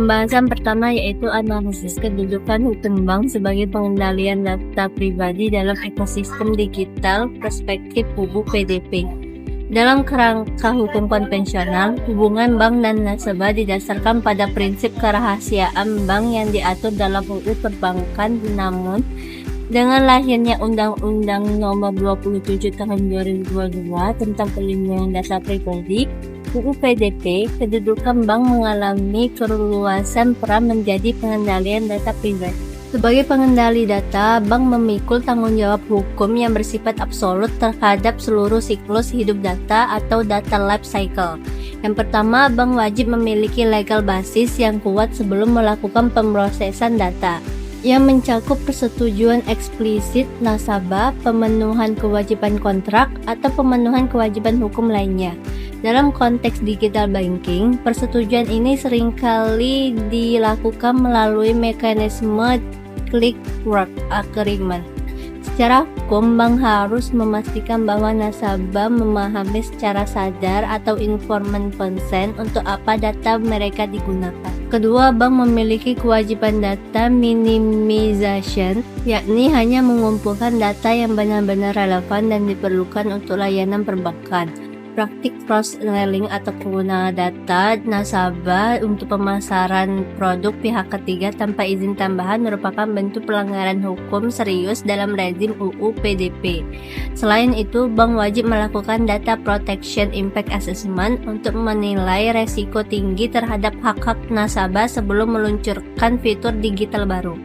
Pembahasan pertama yaitu analisis kedudukan hukum bank sebagai pengendalian data pribadi dalam ekosistem digital perspektif UU PDP. Dalam kerangka hukum konvensional, hubungan bank dan nasabah didasarkan pada prinsip kerahasiaan bank yang diatur dalam UU Perbankan. Namun, dengan lahirnya Undang-Undang Nomor 27 Tahun 2022 tentang Perlindungan Data Pribadi UU PDP, kedudukan bank mengalami perluasan peran menjadi pengendalian data pribadi. Sebagai pengendali data, bank memikul tanggung jawab hukum yang bersifat absolut terhadap seluruh siklus hidup data atau data life cycle. Yang pertama, bank wajib memiliki legal basis yang kuat sebelum melakukan pemrosesan data, yang mencakup persetujuan eksplisit nasabah, pemenuhan kewajiban kontrak, atau pemenuhan kewajiban hukum lainnya. Dalam konteks digital banking, persetujuan ini seringkali dilakukan melalui mekanisme click-wrong agreement. Secara hukum, bank harus memastikan bahwa nasabah memahami secara sadar atau informed consent untuk apa data mereka digunakan. Kedua, bank memiliki kewajiban data minimization, yakni hanya mengumpulkan data yang benar-benar relevan dan diperlukan untuk layanan perbankan. Praktik cross-selling atau penggunaan data nasabah untuk pemasaran produk pihak ketiga tanpa izin tambahan merupakan bentuk pelanggaran hukum serius dalam rezim UU PDP. Selain itu, bank wajib melakukan data protection impact assessment untuk menilai resiko tinggi terhadap hak-hak nasabah sebelum meluncurkan fitur digital baru.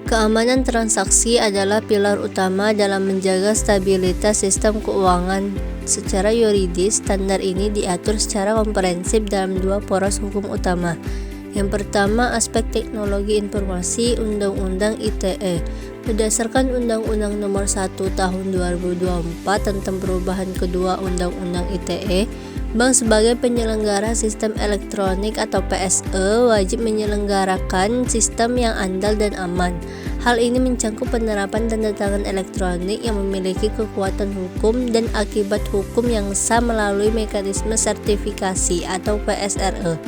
Keamanan transaksi adalah pilar utama dalam menjaga stabilitas sistem keuangan. Secara yuridis, standar ini diatur secara komprehensif dalam dua poros hukum utama. Yang pertama, aspek teknologi informasi Undang-Undang ITE. Berdasarkan Undang-Undang Nomor 1 Tahun 2024 tentang perubahan kedua Undang-Undang ITE, bank sebagai penyelenggara sistem elektronik atau PSE wajib menyelenggarakan sistem yang andal dan aman. Hal ini mencakup penerapan tanda tangan elektronik yang memiliki kekuatan hukum dan akibat hukum yang sah melalui mekanisme sertifikasi atau PSRE.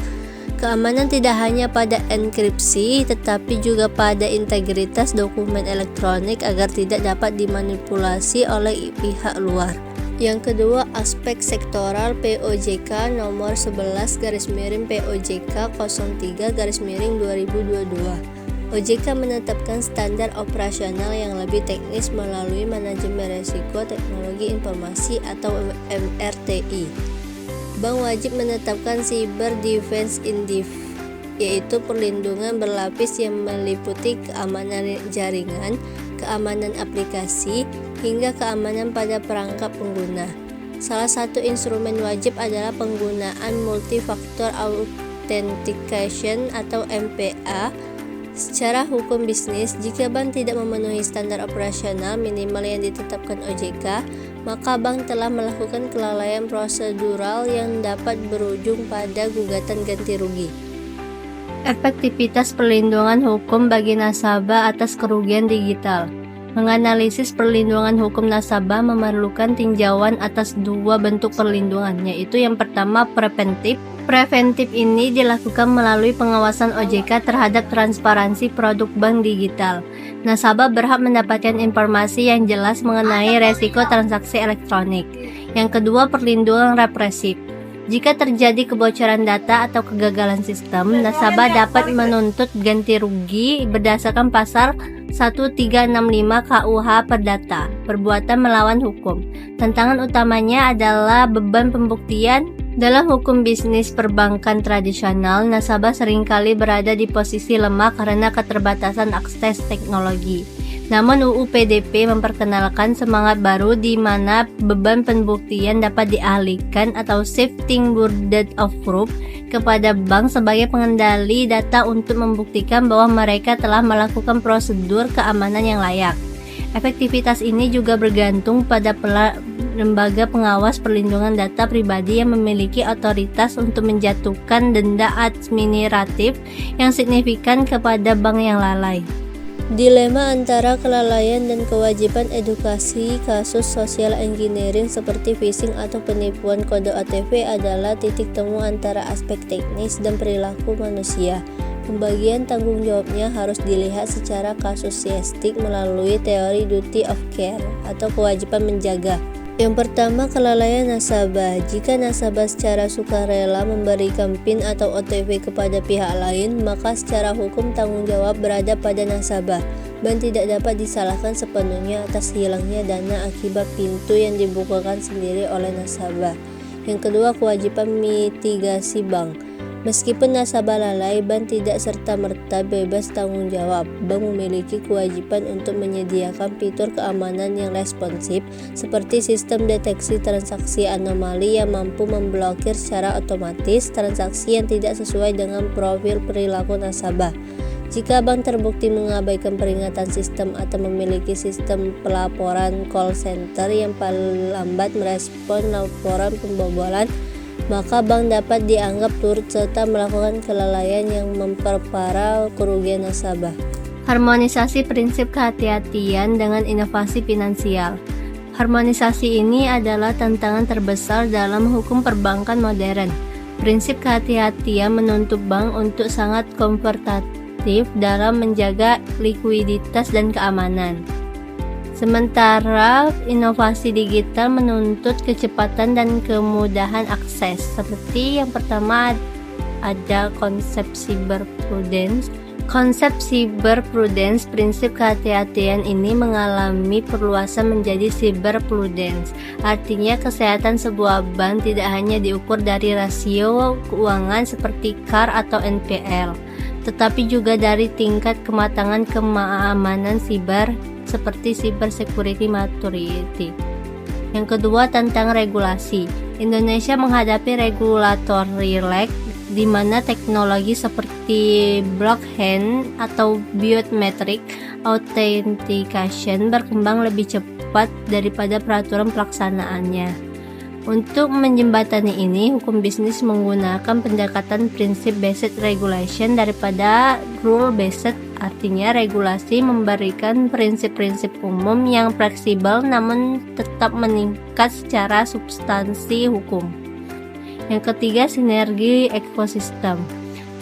Keamanan tidak hanya pada enkripsi, tetapi juga pada integritas dokumen elektronik agar tidak dapat dimanipulasi oleh pihak luar. Yang kedua, aspek sektoral POJK nomor 11/POJK 03/2022. OJK menetapkan standar operasional yang lebih teknis melalui manajemen risiko teknologi informasi atau MRTI. Bank wajib menetapkan Cyber Defense Index, yaitu perlindungan berlapis yang meliputi keamanan jaringan, keamanan aplikasi, hingga keamanan pada perangkat pengguna. Salah satu instrumen wajib adalah penggunaan Multi-Factor Authentication atau MPA. Secara hukum bisnis, jika bank tidak memenuhi standar operasional minimal yang ditetapkan OJK, maka bank telah melakukan kelalaian prosedural yang dapat berujung pada gugatan ganti rugi. Efektivitas perlindungan hukum bagi nasabah atas kerugian digital. Menganalisis perlindungan hukum nasabah memerlukan tinjauan atas dua bentuk perlindungan, yaitu yang pertama preventif. Preventif ini dilakukan melalui pengawasan OJK terhadap transparansi produk bank digital. Nasabah berhak mendapatkan informasi yang jelas mengenai resiko transaksi elektronik. Yang kedua, perlindungan represif. Jika terjadi kebocoran data atau kegagalan sistem, nasabah dapat menuntut ganti rugi berdasarkan pasal 1365 KUH Perdata, perbuatan melawan hukum. Tantangan utamanya adalah beban pembuktian. Dalam hukum bisnis perbankan tradisional, nasabah seringkali berada di posisi lemah karena keterbatasan akses teknologi. Namun UU PDP memperkenalkan semangat baru di mana beban pembuktian dapat dialihkan atau shifting burden of proof kepada bank sebagai pengendali data untuk membuktikan bahwa mereka telah melakukan prosedur keamanan yang layak. Efektivitas ini juga bergantung pada lembaga pengawas perlindungan data pribadi yang memiliki otoritas untuk menjatuhkan denda administratif yang signifikan kepada bank yang lalai. Dilema antara kelalaian dan kewajiban edukasi. Kasus social engineering seperti phishing atau penipuan kode OTP adalah titik temu antara aspek teknis dan perilaku manusia. Pembagian tanggung jawabnya harus dilihat secara kasuistik melalui teori duty of care atau kewajiban menjaga. Yang pertama, kelalaian nasabah. Jika nasabah secara sukarela memberikan PIN atau OTP kepada pihak lain, maka secara hukum tanggung jawab berada pada nasabah. Bank tidak dapat disalahkan sepenuhnya atas hilangnya dana akibat pintu yang dibukakan sendiri oleh nasabah. Yang kedua, kewajiban mitigasi bank. Meskipun nasabah lalai, bank tidak serta-merta bebas tanggung jawab. Bank memiliki kewajiban untuk menyediakan fitur keamanan yang responsif, seperti sistem deteksi transaksi anomali yang mampu memblokir secara otomatis transaksi yang tidak sesuai dengan profil perilaku nasabah. Jika bank terbukti mengabaikan peringatan sistem atau memiliki sistem pelaporan call center yang paling lambat merespon laporan pembobolan, maka bank dapat dianggap turut serta melakukan kelalaian yang memperparah kerugian nasabah. Harmonisasi prinsip kehati-hatian dengan inovasi finansial. Harmonisasi ini adalah tantangan terbesar dalam hukum perbankan modern. Prinsip kehati-hatian menuntut bank untuk sangat konservatif dalam menjaga likuiditas dan keamanan. Sementara inovasi digital menuntut kecepatan dan kemudahan akses. Seperti yang pertama ada konsep cyberprudence. Konsep cyberprudence, prinsip kehati-hatian ini mengalami perluasan menjadi cyberprudence. Artinya kesehatan sebuah bank tidak hanya diukur dari rasio keuangan seperti CAR atau NPL, tetapi juga dari tingkat kematangan keamanan siber seperti cyber security maturity. Yang kedua, tentang regulasi. Indonesia menghadapi regulatory lag di mana teknologi seperti blockchain atau biometric authentication berkembang lebih cepat daripada peraturan pelaksanaannya. Untuk menjembatani ini, hukum bisnis menggunakan pendekatan prinsip-based regulation daripada rule-based, artinya regulasi memberikan prinsip-prinsip umum yang fleksibel namun tetap meningkat secara substansi hukum. Yang ketiga, sinergi ekosistem.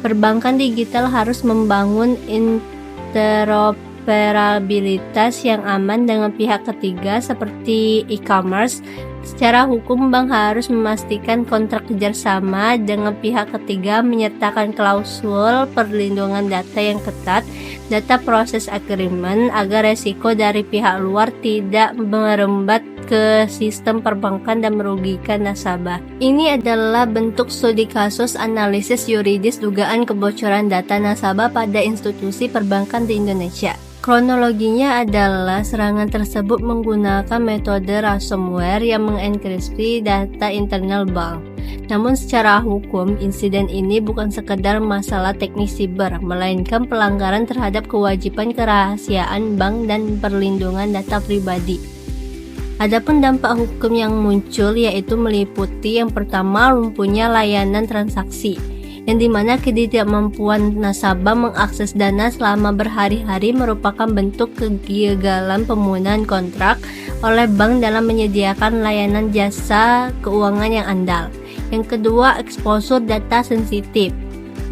Perbankan digital harus membangun interoperabilitas yang aman dengan pihak ketiga seperti e-commerce. Secara hukum, bank harus memastikan kontrak kerjasama dengan pihak ketiga menyertakan klausul perlindungan data yang ketat, data proses agreement, agar resiko dari pihak luar tidak merembat ke sistem perbankan dan merugikan nasabah. Ini adalah bentuk studi kasus analisis yuridis dugaan kebocoran data nasabah pada institusi perbankan di Indonesia. Kronologinya adalah serangan tersebut menggunakan metode ransomware yang mengenkripsi data internal bank. Namun secara hukum, insiden ini bukan sekedar masalah teknis siber, melainkan pelanggaran terhadap kewajiban kerahasiaan bank dan perlindungan data pribadi. Adapun dampak hukum yang muncul yaitu meliputi yang pertama, lumpuhnya layanan transaksi, yang dimana ketidakmampuan nasabah mengakses dana selama berhari-hari merupakan bentuk kegagalan pemenuhan kontrak oleh bank dalam menyediakan layanan jasa keuangan yang andal. Yang kedua, eksposur data sensitif.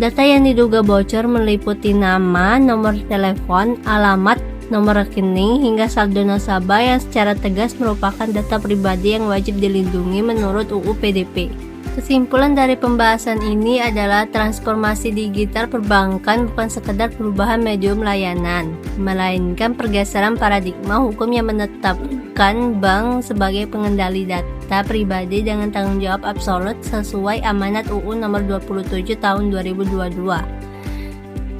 Data yang diduga bocor meliputi nama, nomor telepon, alamat, nomor rekening, hingga saldo nasabah yang secara tegas merupakan data pribadi yang wajib dilindungi menurut UU PDP. Kesimpulan dari pembahasan ini adalah transformasi digital perbankan bukan sekedar perubahan medium layanan, melainkan pergeseran paradigma hukum yang menetapkan bank sebagai pengendali data pribadi dengan tanggung jawab absolut sesuai amanat UU nomor 27 tahun 2022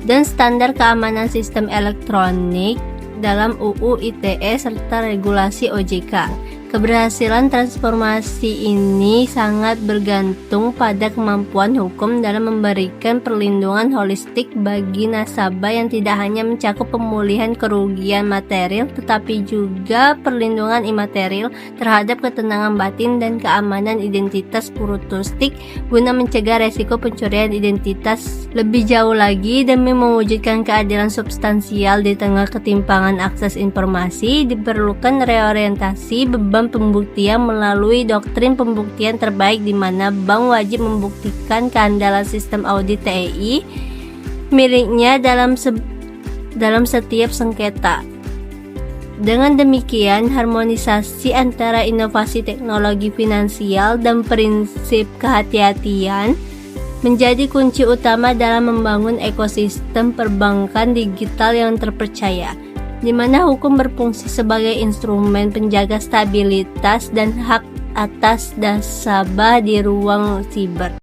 dan standar keamanan sistem elektronik dalam UU ITE serta regulasi OJK. Keberhasilan transformasi ini sangat bergantung pada kemampuan hukum dalam memberikan perlindungan holistik bagi nasabah yang tidak hanya mencakup pemulihan kerugian material tetapi juga perlindungan imaterial terhadap ketenangan batin dan keamanan identitas futuristik guna mencegah resiko pencurian identitas Lebih jauh lagi, demi mewujudkan keadilan substansial di tengah ketimpangan akses informasi, diperlukan reorientasi beban pembuktian melalui doktrin pembuktian terbaik di mana bank wajib membuktikan keandalan sistem audit TEI miliknya dalam setiap sengketa. Dengan demikian, harmonisasi antara inovasi teknologi finansial dan prinsip kehati-hatian menjadi kunci utama dalam membangun ekosistem perbankan digital yang terpercaya, di mana hukum berfungsi sebagai instrumen penjaga stabilitas dan hak atas nasabah di ruang siber.